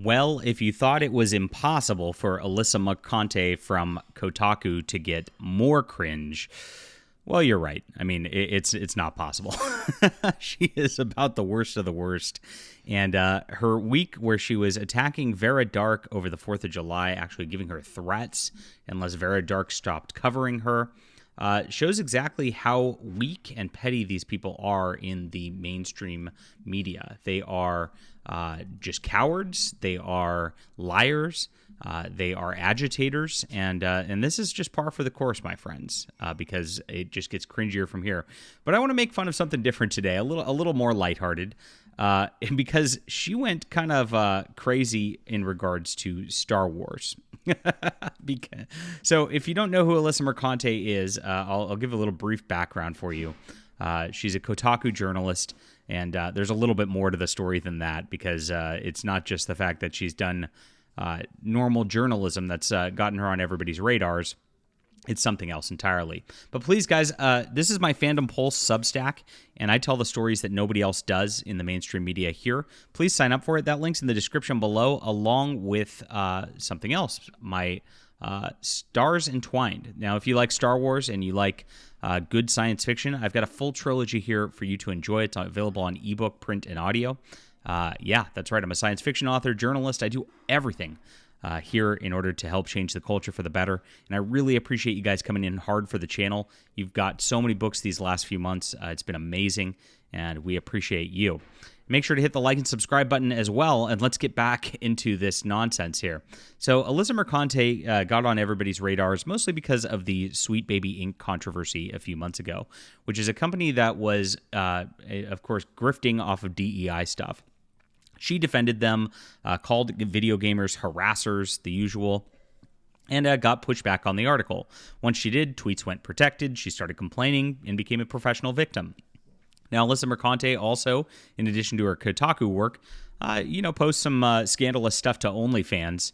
Well, if you thought it was impossible for Alyssa Mercante from Kotaku to get more cringe, well, you're right. I mean, it's not possible. She is about the worst of the worst. And her week where she was attacking Vera Dark over the 4th of July, actually giving her threats unless Vera Dark stopped covering her, shows exactly how weak and petty these people are in the mainstream media. They are just cowards. They are liars. They are agitators, and this is just par for the course, my friends, because it just gets cringier from here. But I want to make fun of something different today, a little more lighthearted, because she went kind of crazy in regards to Star Wars. So if you don't know who Alyssa Mercante is, I'll give a little brief background for you. She's a Kotaku journalist, and there's a little bit more to the story than that, because it's not just the fact that she's done normal journalism that's gotten her on everybody's radars. It's something else entirely. But please, guys, this is my Fandom Pulse Substack, and I tell the stories that nobody else does in the mainstream media here. Please sign up for it. That link's in the description below, along with something else, my Stars Entwined. Now, if you like Star Wars and you like good science fiction, I've got a full trilogy here for you to enjoy. It's available on ebook, print, and audio. Yeah, that's right. I'm a science fiction author, journalist. I do everything here in order to help change the culture for the better. And I really appreciate you guys coming in hard for the channel. You've got so many books these last few months. It's been amazing, and we appreciate you. Make sure to hit the like and subscribe button as well, and let's get back into this nonsense here. So Alyssa Mercante got on everybody's radars, mostly because of the Sweet Baby Inc. controversy a few months ago, which is a company that was, of course, grifting off of DEI stuff. She defended them, called video gamers harassers, the usual, and got pushed back on the article. Once she did, tweets went protected. She started complaining and became a professional victim. Now, Alyssa Mercante also, in addition to her Kotaku work, posts some scandalous stuff to OnlyFans,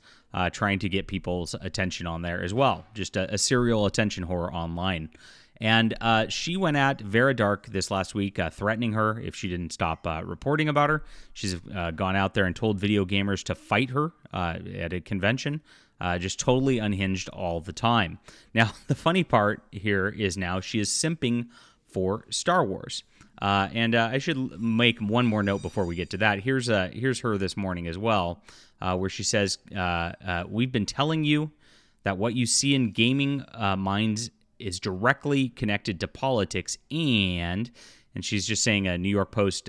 trying to get people's attention on there as well. Just a serial attention whore online. And she went at Vera Dark this last week, threatening her if she didn't stop reporting about her. She's gone out there and told video gamers to fight her at a convention, just totally unhinged all the time. Now, the funny part here is now she is simping for Star Wars. And I should make one more note before we get to that. Here's her this morning as well, where she says, we've been telling you that what you see in gaming minds is directly connected to politics, and she's just saying a New York Post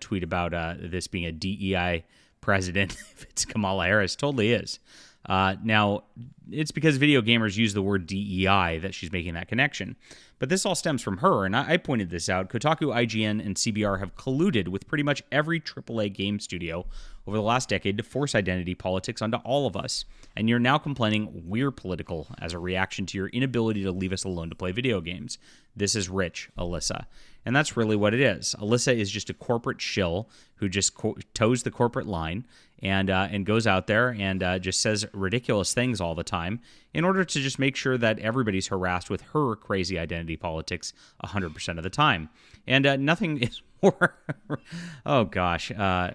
tweet about this being a DEI president. If it's Kamala Harris, totally is. Now, it's because video gamers use the word DEI that she's making that connection. But this all stems from her, and I pointed this out. Kotaku, IGN, and CBR have colluded with pretty much every AAA game studio over the last decade to force identity politics onto all of us. And you're now complaining we're political as a reaction to your inability to leave us alone to play video games. This is rich, Alyssa. And that's really what it is. Alyssa is just a corporate shill who just toes the corporate line and goes out there and just says ridiculous things all the time in order to just make sure that everybody's harassed with her crazy identity politics 100% of the time. And nothing is more, oh gosh,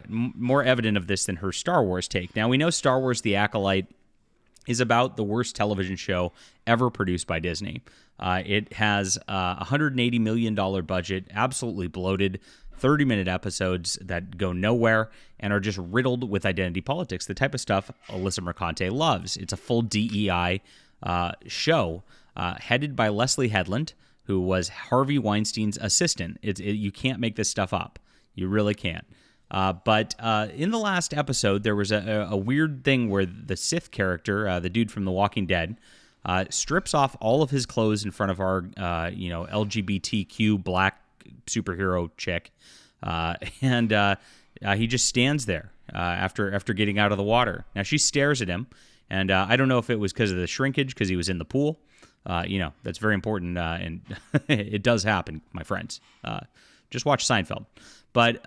more evident of this than her Star Wars take. Now, we know Star Wars The Acolyte is about the worst television show ever produced by Disney. It has a $180 million budget, absolutely bloated, 30-minute episodes that go nowhere and are just riddled with identity politics, the type of stuff Alyssa Mercante loves. It's a full DEI show headed by Leslie Headland, who was Harvey Weinstein's assistant. You can't make this stuff up. You really can't. But in the last episode, there was a weird thing where the Sith character, the dude from The Walking Dead, strips off all of his clothes in front of our, LGBTQ black superhero chick, and he just stands there after getting out of the water. Now, she stares at him, and I don't know if it was because of the shrinkage, because he was in the pool. That's very important, and it does happen, my friends. Just watch Seinfeld. But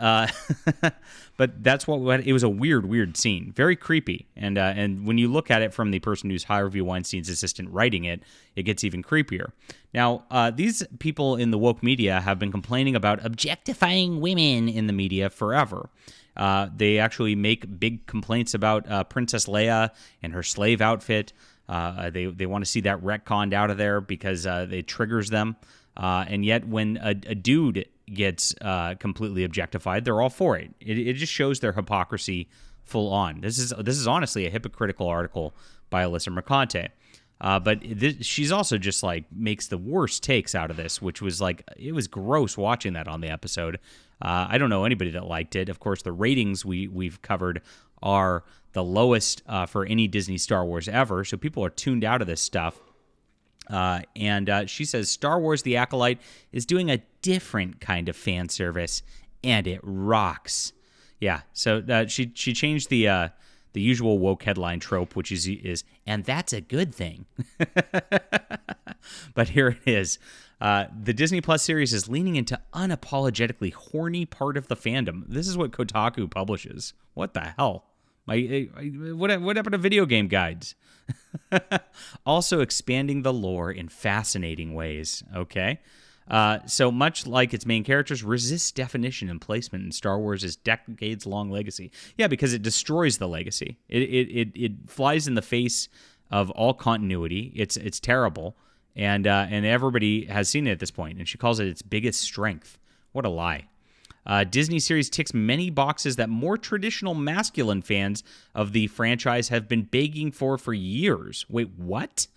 but that's what it was. A weird scene, very creepy, and when you look at it from the person who's Harvey Weinstein's assistant writing it, it gets even creepier. Now, these people in the woke media have been complaining about objectifying women in the media forever. They actually make big complaints about Princess Leia and her slave outfit. They want to see that retconned out of there because it triggers them. And yet when a dude gets completely objectified, they're all for it. It just shows their hypocrisy full on. This is honestly a hypocritical article by Alyssa Mercante. But she's also just like makes the worst takes out of this, which was like, it was gross watching that on the episode. I don't know anybody that liked it. Of course, the ratings we've covered are the lowest for any Disney Star Wars ever, so people are tuned out of this stuff. And she says Star Wars The Acolyte is doing a different kind of fan service, and it rocks. Yeah, so she changed the usual woke headline trope, which is and that's a good thing. But here it is. The Disney Plus series is leaning into unapologetically horny part of the fandom. This is what Kotaku publishes. What the hell? What happened to video game guides? Also expanding the lore in fascinating ways. Okay. So much like its main characters, resists definition and placement in Star Wars' decades-long legacy. Yeah, because it destroys the legacy. It flies in the face of all continuity. It's terrible, and everybody has seen it at this point. And she calls it its biggest strength. What a lie! Disney series ticks many boxes that more traditional masculine fans of the franchise have been begging for years. Wait, what?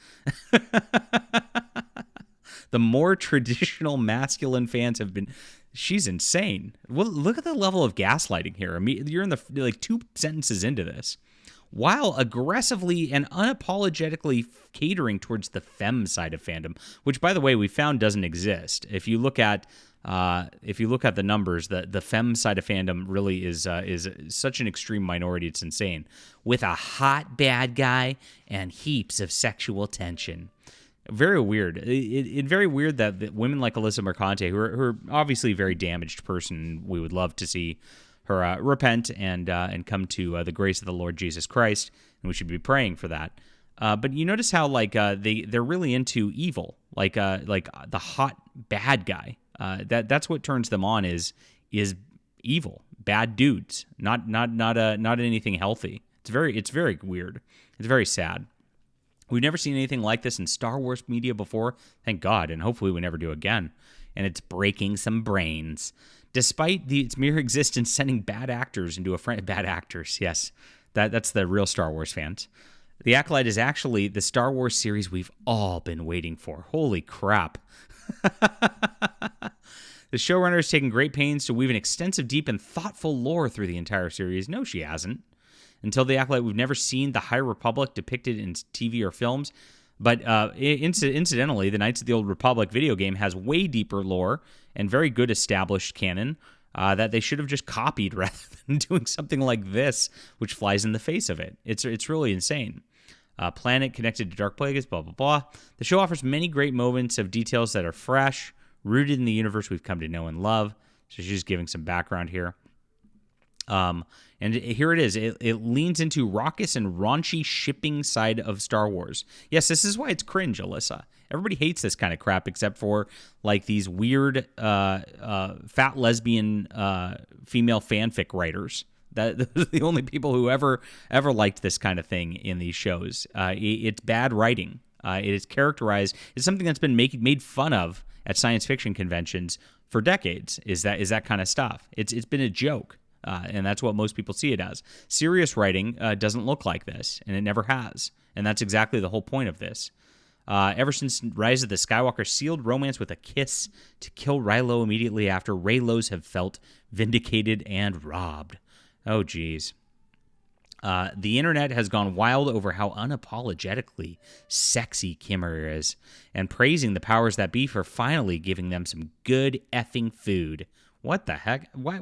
The more traditional masculine fans have been... She's insane. Well, look at the level of gaslighting here. I mean, you're in the like 2 sentences into this. While aggressively and unapologetically catering towards the femme side of fandom, which, by the way, we found doesn't exist. If you look at the numbers, the femme side of fandom really is such an extreme minority. It's insane. With a hot bad guy and heaps of sexual tension. Very weird. It's very weird that women like Alyssa Mercante, who are obviously a very damaged person, we would love to see her repent and come to the grace of the Lord Jesus Christ, and we should be praying for that. But you notice how like they're really into evil, like the hot bad guy. That's what turns them on is evil, bad dudes, not anything healthy. It's very weird. It's very sad. We've never seen anything like this in Star Wars media before, thank God, and hopefully we never do again. And it's breaking some brains. Despite its mere existence sending bad actors into bad actors, yes, that's the real Star Wars fans. The Acolyte is actually the Star Wars series we've all been waiting for. Holy crap. The showrunner has taken great pains to weave an extensive, deep, and thoughtful lore through the entire series. No, she hasn't. Until The Acolyte, we've never seen the High Republic depicted in TV or films. But incidentally, the Knights of the Old Republic video game has way deeper lore and very good established canon that they should have just copied rather than doing something like this, which flies in the face of it. It's really insane. Planet connected to Dark Plagueis, blah, blah, blah. The show offers many great moments of details that are fresh, rooted in the universe we've come to know and love. So she's giving some background here. And here it is. It leans into raucous and raunchy shipping side of Star Wars. Yes, this is why it's cringe, Alyssa. Everybody hates this kind of crap except for like these weird fat lesbian female fanfic writers. Those are the only people who ever liked this kind of thing in these shows. It's bad writing. It is characterized. It's something that's been made fun of at science fiction conventions for decades. Is that kind of stuff? It's been a joke. And that's what most people see it as. Serious writing doesn't look like this, and it never has. And that's exactly the whole point of this. Ever since Rise of the Skywalker sealed romance with a kiss to kill Reylo immediately after, Reylos have felt vindicated and robbed. Oh, geez. The internet has gone wild over how unapologetically sexy Kimmer is, and praising the powers that be for finally giving them some good effing food. What the heck? Why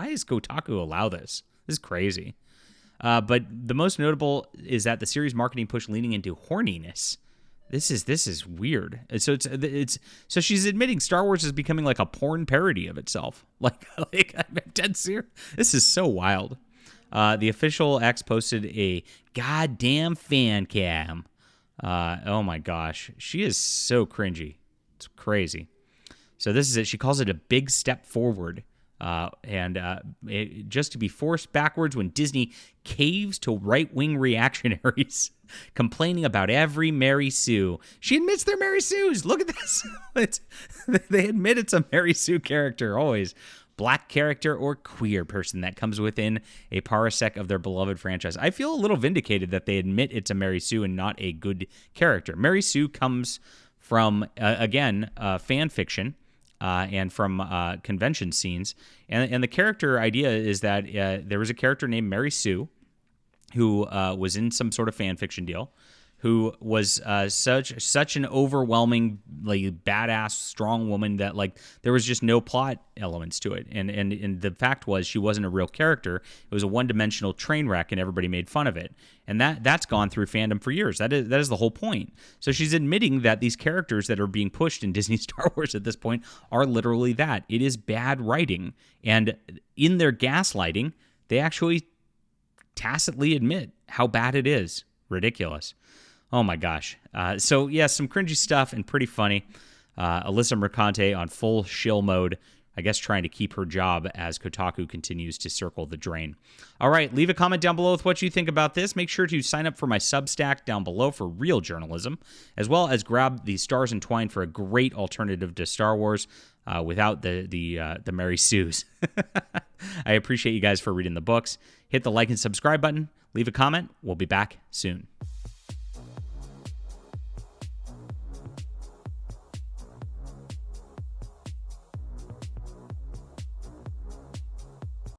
does Kotaku allow this? This is crazy. But the most notable is that the series marketing push leaning into horniness. This is weird. So so she's admitting Star Wars is becoming like a porn parody of itself. Like I'm dead serious. This is so wild. The official X posted a goddamn fan cam. Oh my gosh, she is so cringy. It's crazy. So this is it. She calls it a big step forward. Just to be forced backwards when Disney caves to right-wing reactionaries complaining about every Mary Sue. She admits they're Mary Sues. Look at this. They admit it's a Mary Sue character, always. Black character or queer person that comes within a parsec of their beloved franchise. I feel a little vindicated that they admit it's a Mary Sue and not a good character. Mary Sue comes from, fan fiction and from convention scenes. And the character idea is that there was a character named Mary Sue who was in some sort of fan fiction deal, who was such an overwhelming, badass, strong woman that there was just no plot elements to it. And the fact was she wasn't a real character. It was a one-dimensional train wreck, and everybody made fun of it. And that's gone through fandom for years. That is the whole point. So she's admitting that these characters that are being pushed in Disney Star Wars at this point are literally that. It is bad writing. And in their gaslighting, they actually tacitly admit how bad it is. Ridiculous. Oh my gosh. Some cringy stuff and pretty funny. Alyssa Mercante on full shill mode, I guess trying to keep her job as Kotaku continues to circle the drain. All right, leave a comment down below with what you think about this. Make sure to sign up for my Substack down below for real journalism, as well as grab the Stars Entwined for a great alternative to Star Wars without the Mary Sues. I appreciate you guys for reading the books. Hit the like and subscribe button. Leave a comment. We'll be back soon.